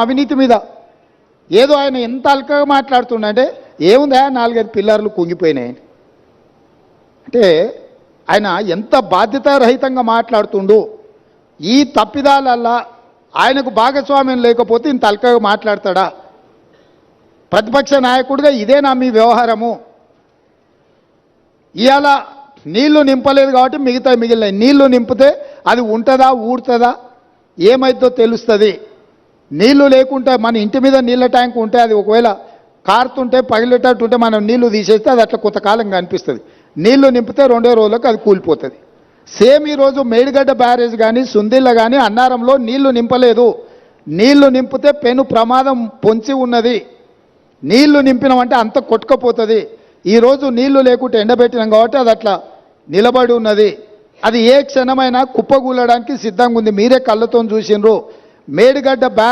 అవినీతి మీద ఏదో ఆయన ఎంత అల్కగా మాట్లాడుతుండే ఏముందా 4-5 పిల్లర్లు కుంగిపోయినాయి అంటే ఆయన ఎంత బాధ్యతారహితంగా మాట్లాడుతుండు. ఈ తప్పిదాలల్లా ఆయనకు భాగస్వామ్యం లేకపోతే ఇంత అల్కగా మాట్లాడతాడా? ప్రతిపక్ష నాయకుడిగా ఇదేనా మీ వ్యవహారము? ఇవాళ నీళ్లు నింపలేదు కాబట్టి మిగిలిన నీళ్లు నింపితే అది ఉంటుందా ఊడుతుందా ఏమైద్దో తెలుస్తుంది. నీళ్లు లేకుంటే మన ఇంటి మీద నీళ్ళ ట్యాంక్ ఉంటే అది ఒకవేళ కారుతుంటే పగిలేటట్టు ఉంటే మనం నీళ్లు తీసేస్తే అది అట్లా కొంతకాలం కనిపిస్తుంది. నీళ్లు నింపితే 2 రోజులకు అది కూలిపోతుంది. సేమ్ ఈరోజు మేడిగడ్డ బ్యారేజ్ కానీ సుందిళ్ళ కానీ అన్నారంలో నీళ్లు నింపలేదు. నీళ్లు నింపితే పెను ప్రమాదం పొంచి ఉన్నది. నీళ్లు నింపినామంటే అంత కొట్టుకపోతుంది. ఈరోజు నీళ్లు లేకుంటే ఎండబెట్టినాం కాబట్టి అది అట్లా నిలబడి ఉన్నది. అది ఏ క్షణమైనా కుప్పగూలడానికి సిద్ధంగా ఉంది. మీరే కళ్ళతో చూసిండ్రు. మేడిగడ్డ